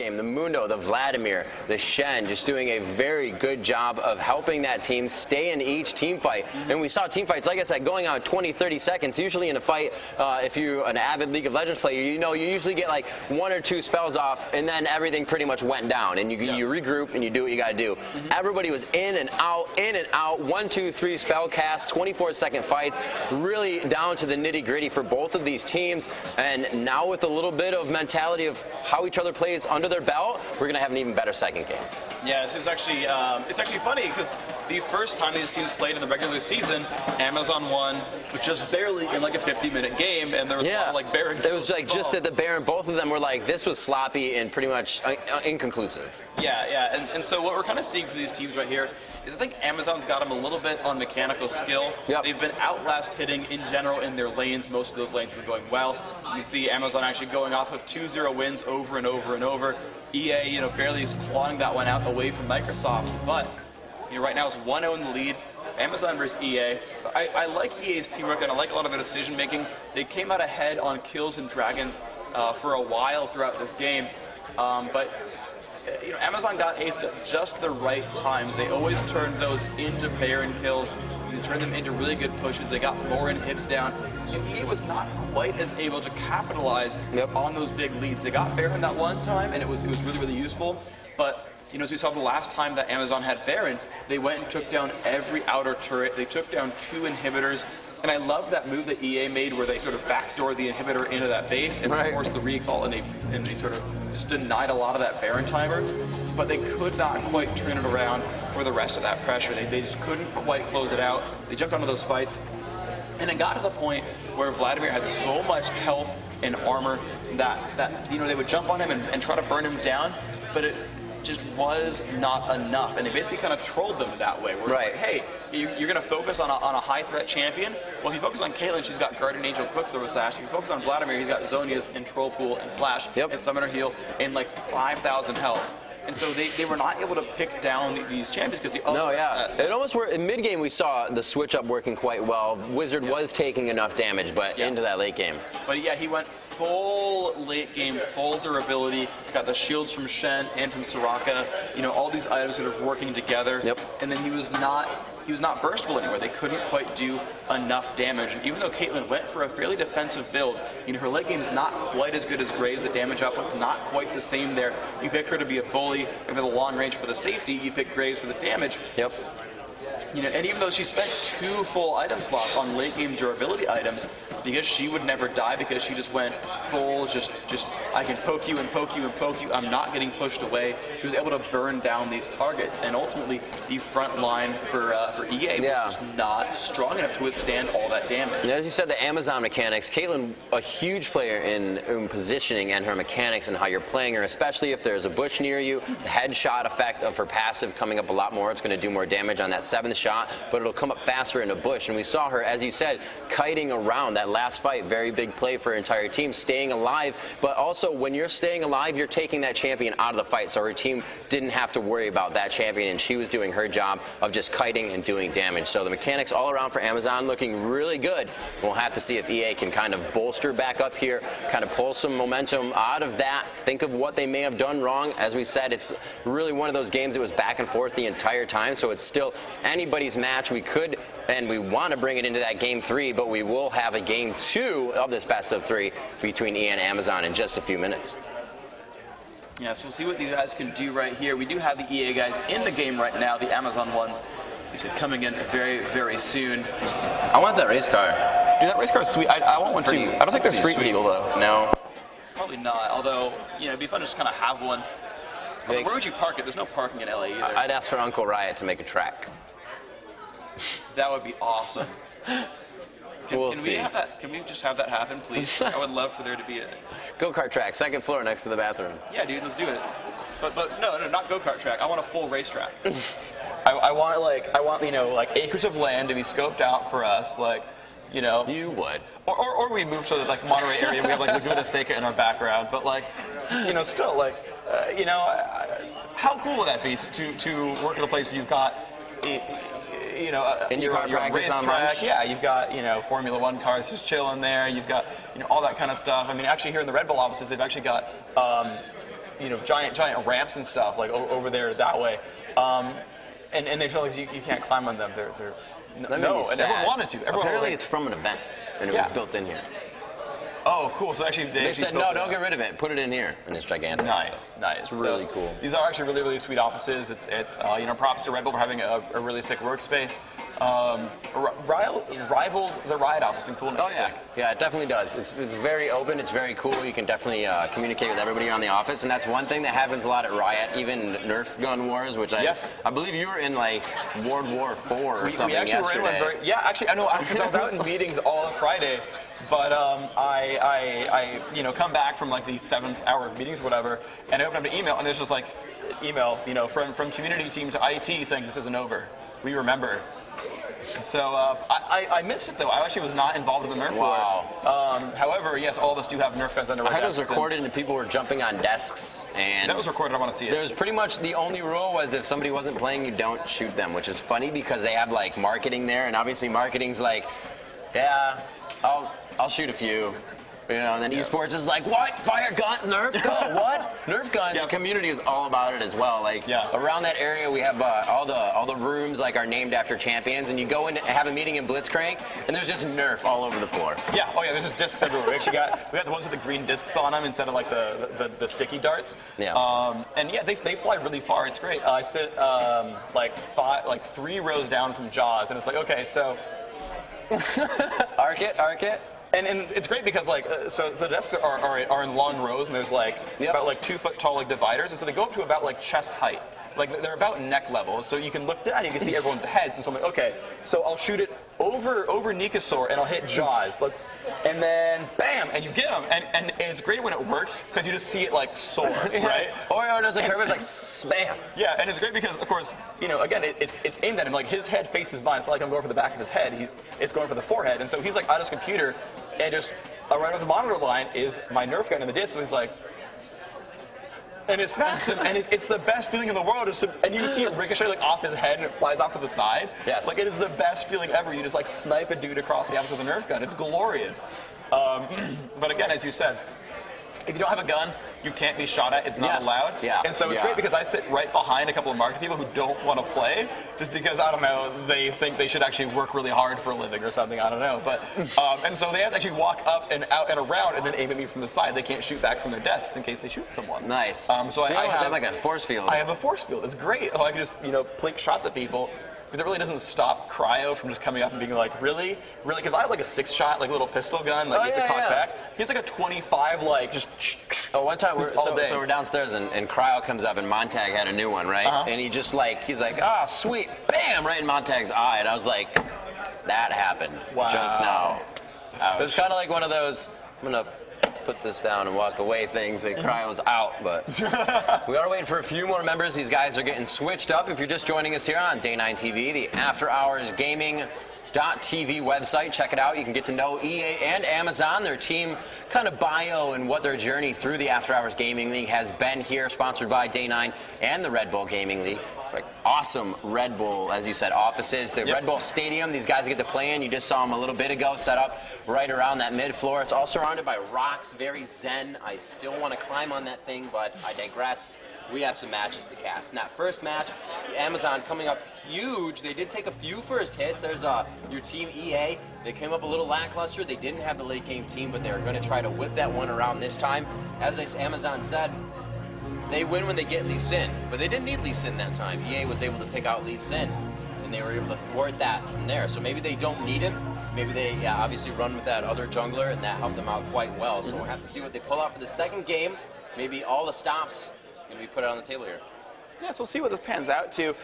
game, the Mundo, the Vladimir, the Shen, just doing a very good job of helping that team stay in each team fight. And we saw team fights, like I said, going on 20, 30 seconds. Usually in a fight, if you're an avid League of Legends player, you know you usually get like 1 or 2 spells off, and then everything pretty much went down, and you regroup and you do what you got to do. Everybody was in and out, 1, 2, 3 spell casts, 24-second fights, really down to the nitty-gritty for both of these teams. And now with a little bit of mentality of how each other plays under their belt, we're going to have an even better second game. Yeah, this is actually it's actually funny because the first time these teams played in the regular season, Amazon won, but just barely in like a 50-minute game, and there was a lot of like Baron. It was like just at the Baron, both of them were like, this was sloppy and pretty much inconclusive. Yeah, and so what we're kind of seeing for these teams right here is I think Amazon's got them a little bit on mechanical skill. They've been outlast hitting in general in their lanes. Most of those lanes have been going well. You can see Amazon actually going off of 2-0 wins over and over and over. EA, barely is clawing that one out away from Microsoft, but right now it's 1-0 in the lead. Amazon versus EA. I like EA's teamwork, and I like a lot of their decision making. They came out ahead on kills and dragons for a while throughout this game, but Amazon got ace at just the right times. They always turned those into Baron kills. They turned them into really good pushes. They got more hits down. EA was not quite as able to capitalize on those big leads. They got Baron that one time, and it was really, really useful. But as we saw the last time that Amazon had Baron, they went and took down every outer turret. They took down 2 inhibitors. And I love that move that EA made where they sort of backdoored the inhibitor into that base and forced the recall, and they sort of just denied a lot of that Baron timer. But they could not quite turn it around for the rest of that pressure. They just couldn't quite close it out. They jumped onto those fights. And it got to the point where Vladimir had so much health and armor that they would jump on him and try to burn him down, but it just was not enough, and they basically kind of trolled them that way. Where it's like, hey, you're going to focus on a high threat champion. Well, if you focus on Caitlyn, she's got Guardian Angel, Quicksilver Sash. If you focus on Vladimir, he's got Zonia's and Troll Pool and Flash and Summoner Heal and like 5,000 health. And so they were not able to pick down these champions because it almost worked. In mid game, we saw the switch up working quite well. Wizard was taking enough damage, but into that late game. But yeah, he went full late game, full durability. Got the shields from Shen and from Soraka. All these items sort of working together. And then he was not burstable anywhere. They couldn't quite do enough damage. And even though Caitlyn went for a fairly defensive build, her late game is not quite as good as Graves. The damage output's not quite the same there. You pick her to be a bully, and for the long range for the safety, you pick Graves for the damage. And even though she spent 2 full item slots on late game durability items, because she would never die, because she just went full, just I can poke you and poke you and poke you, I'm not getting pushed away. She was able to burn down these targets, and ultimately the front line for EA was just not strong enough to withstand all that damage. And as you said, the Amazon mechanics, Caitlyn, a huge player in positioning and her mechanics and how you're playing her, especially if there's a bush near you. The headshot effect of her passive coming up a lot more. It's going to do more damage on that 7th shot, but it'll come up faster in a bush. And we saw her, as you said, kiting around that last fight. Very big play for her entire team, staying alive. But also, when you're staying alive, you're taking that champion out of the fight. So her team didn't have to worry about that champion, and she was doing her job of just kiting and doing damage. So the mechanics all around for Amazon looking really good. We'll have to see if EA can kind of bolster back up here, kind of pull some momentum out of that. Think of what they may have done wrong. As we said, it's really one of those games that was back and forth the entire time. So it's still anybody's match. We could and we want to bring it into that game 3, but we will have a game 2 of this best of 3 between EA and Amazon in just a few minutes. Yeah, so we'll see what these guys can do right here. We do have the EA guys in the game right now, the Amazon ones. They said coming in very, very soon. I want that race car. Dude, that race car is sweet. I want one too. I don't think they're street legal though. No. Probably not, although, it'd be fun to just kind of have one. Where would you park it? There's no parking in LA either. I'd ask for Uncle Riot to make a track. That would be awesome. We'll can see. we have that? Can we just have that happen, please? I would love for there to be a go-kart track, 2nd floor next to the bathroom. Yeah, dude, let's do it. But no, not go-kart track. I want a full racetrack. I want acres of land to be scoped out for us, You would. Or we move to the Monterey area. We have Laguna Seca in our background, but still how cool would that be to work at a place where you've got IndyCar practice on lunch. Yeah, you've got Formula 1 cars just chilling there. You've got all that kind of stuff. I mean, actually here in the Red Bull offices, they've actually got giant ramps and stuff like over there that way, and they told us you can't climb on them. They're no, and everyone wanted to. Apparently, it's from an event, and it was built in here. Oh, cool. So actually, they said, no, don't get rid of it. Put it in here. And it's gigantic. Nice, so nice. It's really cool. These are actually really, really sweet offices. It's props to Red Bull for having a really sick workspace. Rivals the Riot office in coolness. Oh, yeah. Yeah, it definitely does. It's very open. It's very cool. You can definitely communicate with everybody around the office. And that's one thing that happens a lot at Riot, even Nerf gun wars, which I believe you were in, like, World War IV or something yesterday. Actually, I know, because I was out in meetings all of Friday. But I come back from like the 7th hour of meetings or whatever, and I open up an email, and there's just like email, from community team to IT saying this isn't over. We remember. And so I missed it though. I actually was not involved in the Nerf war. However, yes, all of us do have Nerf guns under our desks. I had it was recorded, and people were jumping on desks, and that was recorded. I want to see it. There's pretty much the only rule was if somebody wasn't playing, you don't shoot them, which is funny because they have like marketing there, and obviously marketing's like, yeah, I'll shoot a few, and then esports is like, what? Fire gun, Nerf gun, what? Nerf guns. The community is all about it as well. Like around that area, we have all the rooms like are named after champions, and you go in and have a meeting in Blitzcrank, and there's just Nerf all over the floor. Yeah. Oh yeah. There's just discs everywhere. We got the ones with the green discs on them instead of like the sticky darts. Yeah. And yeah, they fly really far. It's great. I sit like 3 rows down from Jaws, and it's like, okay, so. Arc it. And it's great because so the desks are in long rows, and there's about 2 foot tall dividers, and so they go up to about chest height. Like they're about neck level, so you can look down and you can see everyone's heads. And so I'm like, okay, so I'll shoot it over Nikasaur and I'll hit Jaws. And then bam, and you get them. And it's great when it works because you just see it soar, right? Or does it it's like spam. Yeah, and it's great because of course, again, it's aimed at him. Like his head faces mine. It's not like I'm going for the back of his head. It's going for the forehead. And so he's on his computer, and just right on the monitor line is my Nerf gun in the disc. So he's like. And it smacks him, and it's the best feeling in the world. And you see it ricochet off his head, and it flies off to the side. Yes. It is the best feeling ever. You just snipe a dude across the office with a Nerf gun. It's glorious. But again, as you said, if you don't have a gun, you can't be shot at. It's not allowed. Yeah. And so it's great because I sit right behind a couple of market people who don't want to play, just because, I don't know, they think they should actually work really hard for a living or something. I don't know. But and so they have to actually walk up and out and around and then aim at me from the side. They can't shoot back from their desks in case they shoot someone. Nice. So I have like a force field. I have a force field. It's great. I can just plink shots at people. But it really doesn't stop Cryo from just coming up and being like, really? Really? Because I have a 6-shot, little pistol gun, you have to cock back. He has a 25, just. Oh, one time, so we're downstairs and Cryo comes up and Montag had a new one, right? And he just he's like, oh, sweet, bam, right in Montag's eye. And I was like, that happened just now. Ouch. It was kind of like one of those, I'm going to put this down and walk away things. That Cryo was out, but we are waiting for a few more members. These guys are getting switched up. If you're just joining us here on Day 9 TV, the After Hours Gaming .tv website. Check it out. You can get to know EA and Amazon, their team kind of bio and what their journey through the After Hours Gaming League has been here, sponsored by Day 9 and the Red Bull Gaming League. Awesome Red Bull, as you said, offices. The Red Bull Stadium, these guys get to play in. You just saw them a little bit ago, set up right around that mid-floor. It's all surrounded by rocks, very zen. I still want to climb on that thing, but I digress. We have some matches to cast. In that first match, Amazon coming up huge. They did take a few first hits. There's your team EA. They came up a little lackluster. They didn't have the late game team, but they're going to try to whip that one around this time. As Amazon said, they win when they get Lee Sin, but they didn't need Lee Sin that time. EA was able to pick out Lee Sin, and they were able to thwart that from there. So maybe they don't need him. Maybe they obviously run with that other jungler, and that helped them out quite well. So we'll have to see what they pull out for the second game. Maybe all the stops going to be put out on the table here. Yes, we'll see what this pans out to.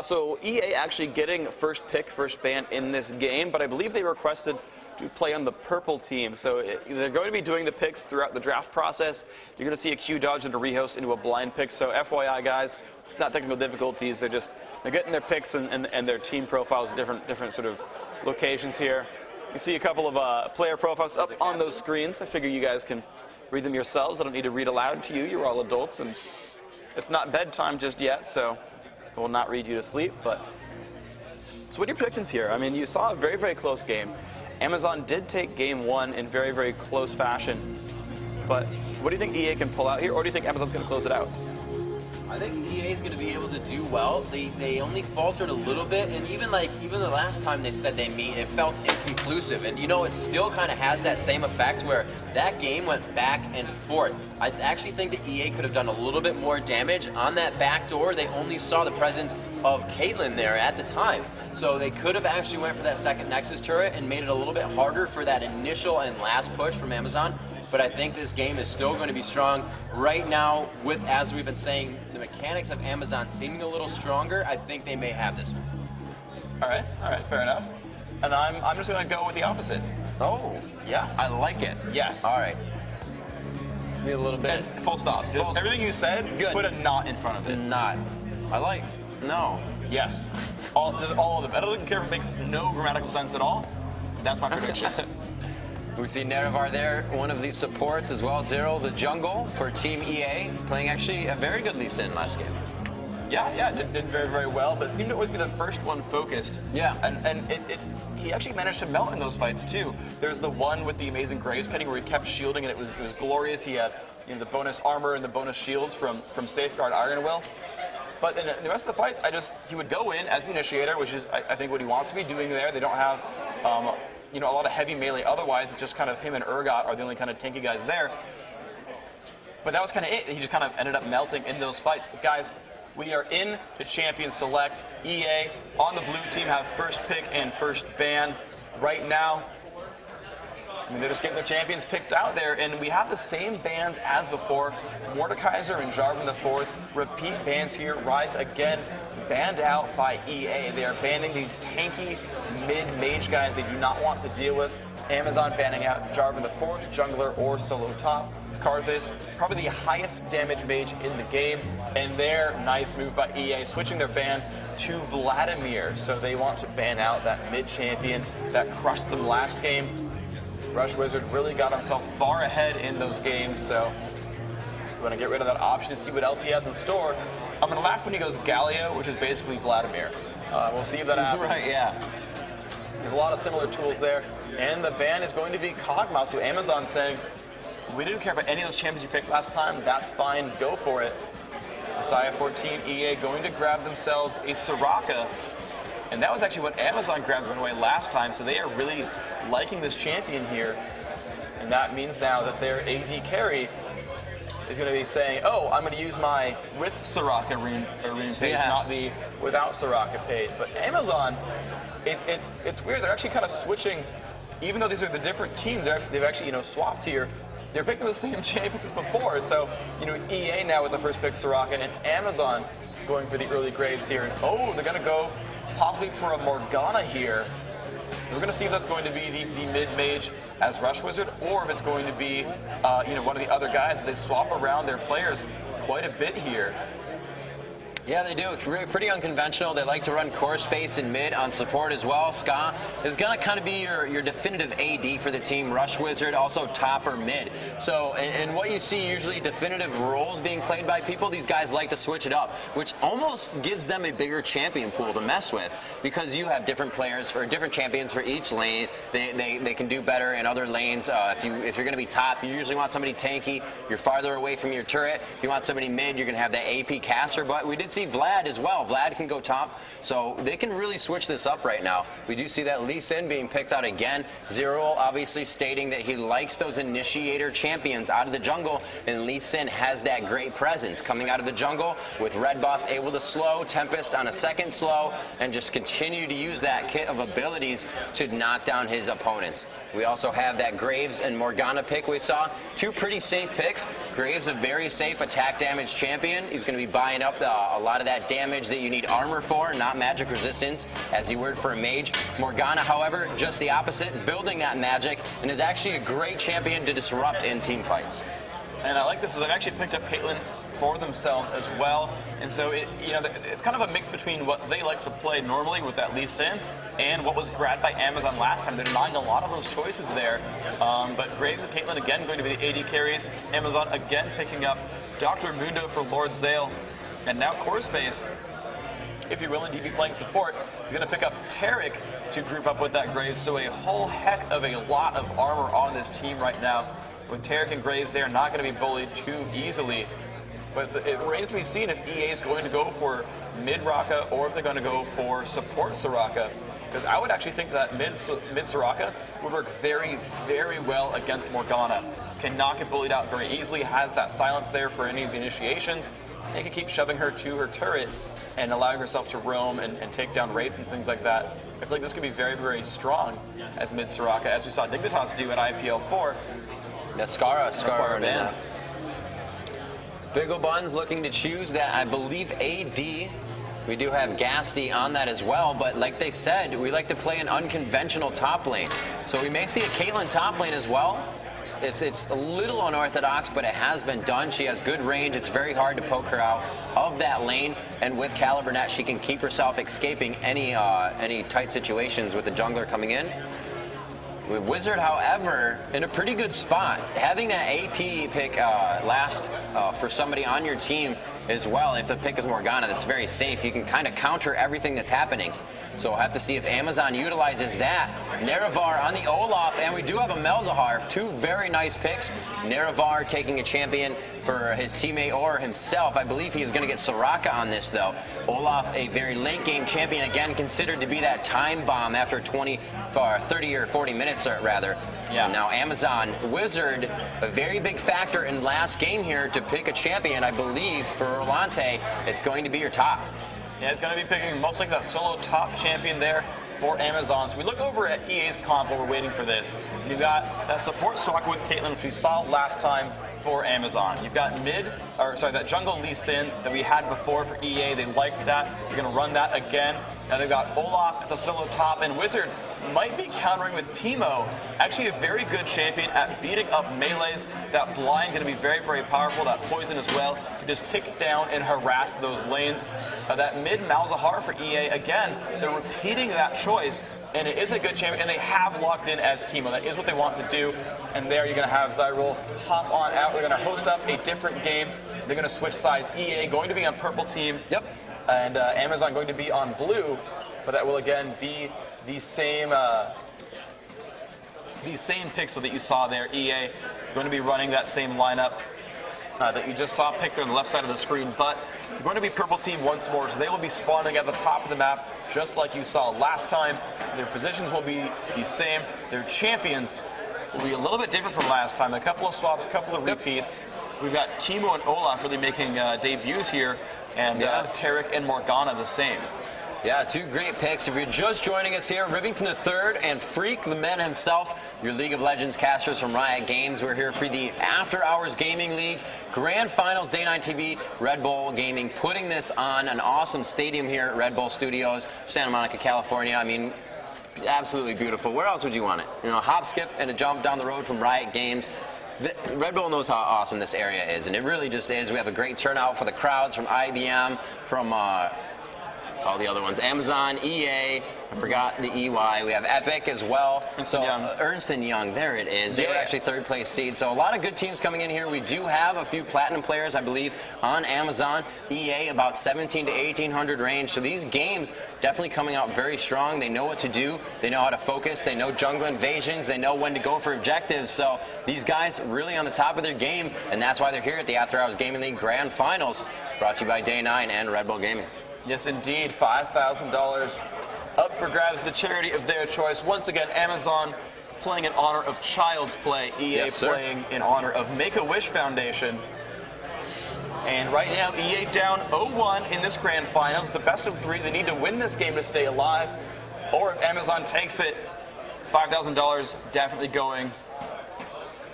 So EA actually getting first pick, first ban in this game, but I believe they requested to play on the purple team. So they're going to be doing the picks throughout the draft process. You're going to see a Q dodge and a rehost into a blind pick. So FYI, guys, it's not technical difficulties. They're getting their picks and their team profiles at different sort of locations here. You see a couple of player profiles up on those screens. I figure you guys can read them yourselves. I don't need to read aloud to you. You're all adults, and it's not bedtime just yet, so I will not read you to sleep. But so what are your predictions here? I mean, you saw a very, very close game. Amazon did take game one in very, very close fashion. But what do you think EA can pull out here, or do you think Amazon's going to close it out? I think EA is going to be able to do well. They only faltered a little bit, and even the last time they said they meet, it felt inconclusive. And it still kind of has that same effect where that game went back and forth. I actually think that EA could have done a little bit more damage on that back door. They only saw the presence of Caitlyn there at the time, so they could have actually went for that second Nexus turret and made it a little bit harder for that initial and last push from Amazon. But I think this game is still going to be strong. Right now, with, as we've been saying, the mechanics of Amazon seeming a little stronger, I think they may have this one. All right, fair enough. And I'm just going to go with the opposite. Oh, yeah. I like it. Yes. All right. Need a little bit. And full stop. Just everything you said, good. Put a not in front of it. Not. I like. No. Yes. Just all of them. I don't care if it makes no grammatical sense at all. That's my prediction. We see Nerevar there, one of these supports as well. Zero, the jungle for Team EA, playing actually a very good Lee Sin last game. Yeah, did very, very well, but seemed to always be the first one focused. Yeah. And he actually managed to melt in those fights too. There's the one with the amazing Graves cutting where he kept shielding, and it was glorious. He had the bonus armor and the bonus shields from Safeguard Iron Will. But in the rest of the fights, he would go in as the initiator, which is I think what he wants to be doing there. They don't have a lot of heavy melee. Otherwise, it's just kind of him and Urgot are the only kind of tanky guys there. But that was kind of it. He just kind of ended up melting in those fights. But guys, we are in the Champion Select. EA on the blue team have first pick and first ban right now. They're just getting their champions picked out there, and we have the same bans as before. Mordekaiser and Jarvan IV, repeat bans here. Rise again, banned out by EA. They are banning these tanky mid-mage guys they do not want to deal with. Amazon banning out Jarvan IV, jungler or solo top. Karthus, probably the highest damage mage in the game, and their nice move by EA, switching their ban to Vladimir. So they want to ban out that mid-champion that crushed them last game. Rush Wizard really got himself far ahead in those games, so we're going to get rid of that option and see what else he has in store. I'm going to laugh when he goes Galio, which is basically Vladimir. We'll see if that happens. Right, yeah. There's a lot of similar tools there, and the ban is going to be Kog'Maw, so Amazon saying, we didn't care about any of those champions you picked last time, that's fine, go for it. Messiah 14, EA going to grab themselves a Soraka. And that was actually what Amazon grabbed right away last time, so they are really liking this champion here. And that means now that their AD carry is going to be saying, oh, I'm going to use my with Soraka rune page, yes, not the without Soraka page. But Amazon, it's weird. They're actually kind of switching, even though these are the different teams, they've actually swapped here. They're picking the same champions as before. So EA now with the first pick Soraka, and Amazon going for the early Graves here. And oh, they're going to go possibly for a Morgana here. We're going to see if that's going to be the mid-mage as Rush Wizard, or if it's going to be one of the other guys. They swap around their players quite a bit here. Yeah, they do. Pretty unconventional. They like to run core space in mid on support as well. Ska is going to kind of be your definitive AD for the team. Rush Wizard, also top or mid. So, and what you see usually definitive roles being played by people, these guys like to switch it up, which almost gives them a bigger champion pool to mess with, because you have different players for different champions for each lane. They can do better in other lanes. If you're going to be top, you usually want somebody tanky. You're farther away from your turret. If you want somebody mid, you're going to have that AP caster. But we did see Vlad as well. Vlad can go top, so they can really switch this up right now. We do see that Lee Sin being picked out again. Zero obviously stating that he likes those initiator champions out of the jungle, and Lee Sin has that great presence coming out of the jungle with red buff, able to slow Tempest on a second slow, and just continue to use that kit of abilities to knock down his opponents. We also have that Graves and Morgana pick we saw. Two pretty safe picks. Graves, a very safe attack damage champion. He's going to be buying up a lot of that damage that you need armor for, not magic resistance, as you would for a mage. Morgana, however, just the opposite, building that magic, and is actually a great champion to disrupt in team fights. And I like this, so they've actually picked up Caitlyn for themselves as well. And so it's kind of a mix between what they like to play normally with that Lee Sin and what was grabbed by Amazon last time. They're denying a lot of those choices there. But Graves and Caitlyn again going to be the AD carries. Amazon again picking up Dr. Mundo for Lord Zale. And now core space, if you're willing to be playing support, you're going to pick up Taric to group up with that Graves. So a whole heck of a lot of armor on this team right now. with Tarek and Graves, they are not going to be bullied too easily. But it remains to be seen if EA is going to go for mid Soraka or if they're going to go for support Soraka. Because I would actually think that mid Soraka would work very, very well against Morgana. Can knock it bullied out very easily, has that silence there for any of the initiations, and can keep shoving her to her turret and allowing herself to roam and take down raids and things like that. I feel like this could be very, very strong as mid Soraka, as we saw Dignitas do at IPL 4. Yeah, Scara did. Biggle Buns looking to choose that, I believe, AD. We do have Gasty on that as well, but like they said, we like to play an unconventional top lane. So we may see a Caitlyn top lane as well. It's a little unorthodox, but it has been done. She has good range. It's very hard to poke her out of that lane, and with Caliber Net, she can keep herself escaping any tight situations with the jungler coming in. With Wizard, however, in a pretty good spot. Having that AP pick last for somebody on your team as well, if the pick is Morgana, that's very safe. You can kind of counter everything that's happening. So we'll have to see if Amazon utilizes that. Nerevar on the Olaf, and we do have a Malzahar. Two very nice picks. Nerevar taking a champion for his teammate or himself. I believe he is going to get Soraka on this, though. Olaf, a very late game champion, again considered to be that time bomb after 30 or 40 minutes, rather. Yeah. And now Amazon Wizard, a very big factor in last game here to pick a champion. I believe for Rolante, it's going to be your top. Yeah, it's going to be picking most likely that solo top champion there for Amazon. So we look over at EA's comp while we're waiting for this. You've got that support Soraka with Caitlyn, which we saw last time for Amazon. You've got that jungle Lee Sin that we had before for EA. They liked that. You're going to run that again. Now they've got Olaf at the solo top, and Wizard might be countering with Teemo. Actually a very good champion at beating up melees. That blind going to be very, very powerful. That poison as well. You just tick down and harass those lanes. That mid Malzahar for EA, again, they're repeating that choice. And it is a good champion, and they have locked in as Teemo. That is what they want to do. And there you're going to have Zyril hop on out. They're going to host up a different game. They're going to switch sides. EA going to be on purple team. Yep. And Amazon going to be on blue. But that will, again, be the same pixel that you saw there. EA going to be running that same lineup that you just saw picked on the left side of the screen. But they're going to be purple team once more, so they will be spawning at the top of the map, just like you saw last time. Their positions will be the same. Their champions will be a little bit different from last time. A couple of swaps, a couple of repeats. We've got Teemo and Olaf really making debuts here, and Tarek and Morgana the same. Yeah, two great picks. If you're just joining us here, Rivington III and Freak the Man himself, your League of Legends casters from Riot Games. We're here for the After Hours Gaming League Grand Finals, Day 9 TV, Red Bull Gaming, putting this on an awesome stadium here at Red Bull Studios, Santa Monica, California. I mean, absolutely beautiful. Where else would you want it? You know, a hop, skip, and a jump down the road from Riot Games. Red Bull knows how awesome this area is, and it really just is. We have a great turnout for the crowds from IBM, from all the other ones. Amazon, EA, I forgot the EY. We have Epic as well. Ernst & Young, there it is. They were actually third place seed. So a lot of good teams coming in here. We do have a few platinum players, I believe, on Amazon. EA about 17 to 1800 range. So these games definitely coming out very strong. They know what to do. They know how to focus. They know jungle invasions. They know when to go for objectives. So these guys really on the top of their game, and that's why they're here at the After Hours Gaming League Grand Finals, brought to you by Day 9 and Red Bull Gaming. Yes, indeed. $5,000 up for grabs, the charity of their choice. Once again, Amazon playing in honor of Child's Play. EA playing in honor of Make-A-Wish Foundation. And right now, EA down 0-1 in this Grand Finals. The best of three. They need to win this game to stay alive. Or if Amazon takes it, $5,000 definitely going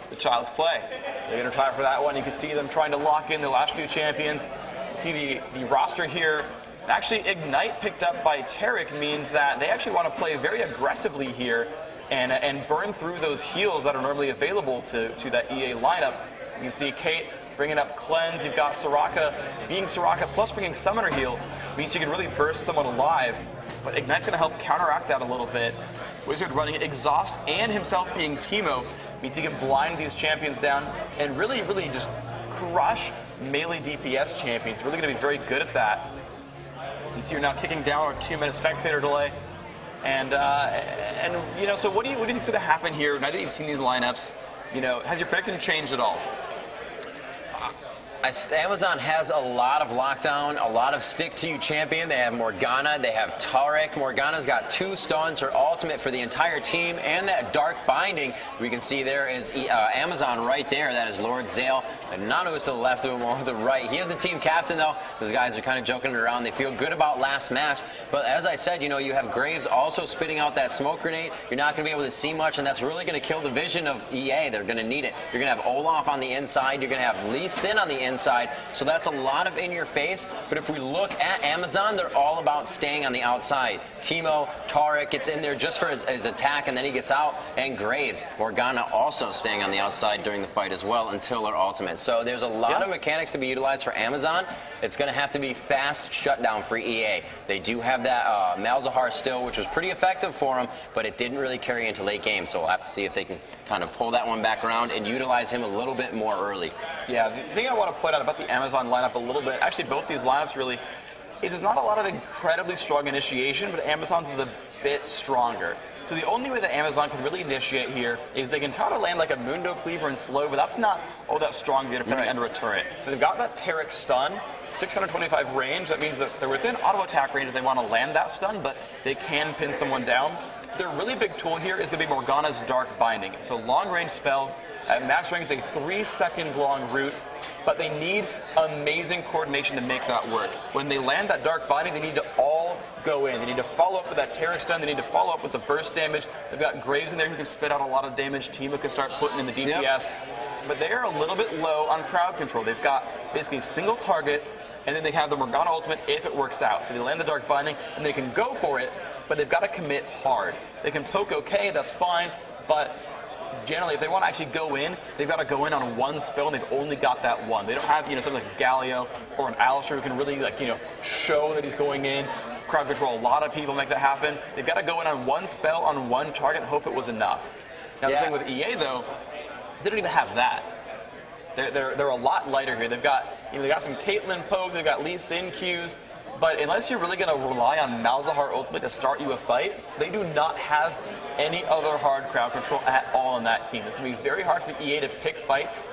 to Child's Play. They're going to try for that one. You can see them trying to lock in their last few champions. You see the roster here. Actually, Ignite picked up by Tarek means that they actually want to play very aggressively here and burn through those heals that are normally available to that EA lineup. You can see Kate bringing up Cleanse. You've got Soraka being Soraka plus bringing Summoner Heal. Means you can really burst someone alive. But Ignite's going to help counteract that a little bit. Wizard running Exhaust and himself being Teemo means he can blind these champions down and really, really just crush melee DPS champions. Really going to be very good at that. You see, you're now kicking down a 2-minute spectator delay, and you know. So what do you think's going to happen here? Now that you've seen these lineups, You know, has your prediction changed at all? Amazon has a lot of lockdown, a lot of stick-to-you champion. They have Morgana, they have Tarek. Morgana's got 2 stuns, her ultimate for the entire team, and that dark binding. We can see there is Amazon right there. That is Lord Zale. And not who's to the left of him or the right. He is the team captain, though. Those guys are kind of joking around. They feel good about last match. But as I said, you know, you have Graves also spitting out that smoke grenade. You're not going to be able to see much, and that's really going to kill the vision of EA. They're going to need it. You're going to have Olaf on the inside. You're going to have Lee Sin on the inside. So that's a lot of in your face. But if we look at Amazon, they're all about staying on the outside. Teemo, Tarek gets in there just for his attack, and then he gets out. And Graves, Morgana also staying on the outside during the fight as well until her ultimate. So there's a lot of mechanics to be utilized for Amazon. It's going to have to be fast shutdown for EA. They do have that Malzahar still, which was pretty effective for them, but it didn't really carry into late game. So we'll have to see if they can kind of pull that one back around and utilize him a little bit more early. Yeah, the thing I want to point out about the Amazon lineup a little bit, actually both these lineups really, is there's not a lot of incredibly strong initiation, but Amazon's is a bit stronger. So the only way that Amazon can really initiate here is they can try to land like a Mundo Cleaver and slow, but that's not all that strong if you're defending under a turret. But they've got that Tarek stun, 625 range. That means that they're within auto attack range if they want to land that stun, but they can pin someone down. Their really big tool here is going to be Morgana's Dark Binding. It's a long-range spell. At max range, it's a 3-second long route, but they need amazing coordination to make that work. When they land that Dark Binding, they need to all go in. They need to follow up with that Tarek stun. They need to follow up with the burst damage. They've got Graves in there who can spit out a lot of damage. Teemo can start putting in the DPS. But they are a little bit low on crowd control. They've got basically a single target, and then they have the Morgana ultimate if it works out. So they land the Dark Binding, and they can go for it, but they've got to commit hard. They can poke okay, that's fine, but generally, if they want to actually go in, they've got to go in on one spell, and they've only got that one. They don't have, you know, something like Galio or an Alistair who can really, like, you know, show that he's going in. Crowd control, a lot of people make that happen. They've got to go in on one spell on one target and hope it was enough. Now, the thing with EA, though, is they don't even have that. They're a lot lighter here. They've got, you know, they got some Caitlyn pokes, they've got Lee Sin Qs, but unless you're really going to rely on Malzahar ultimate to start you a fight, they do not have any other hard crowd control at all on that team. It's going to be very hard for EA to pick fights,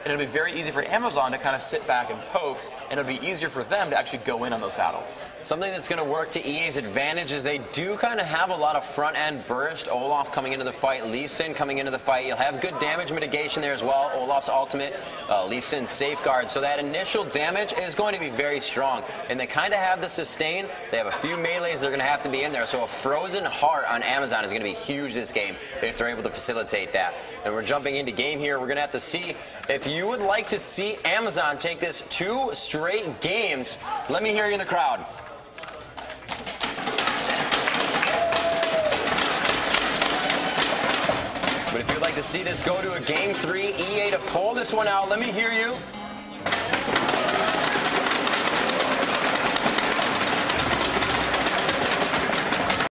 and it'll be very easy for Amazon to kind of sit back and poke, and it'll be easier for them to actually go in on those battles. Something that's going to work to EA's advantage is they do kind of have a lot of front-end burst. Olaf coming into the fight, Lee Sin coming into the fight. You'll have good damage mitigation there as well. Olaf's ultimate, Lee Sin's safeguard. So that initial damage is going to be very strong. And they kind of have the sustain. They have a few melees they're going to have to be in there. So a Frozen Heart on Amazon is going to be huge this game if they're able to facilitate that. And we're jumping into game here. We're going to have to see if you would like to see Amazon take this 2 straight games. Let me hear you in the crowd. But if you'd like to see this go to a Game 3, EA to pull this one out, let me hear you.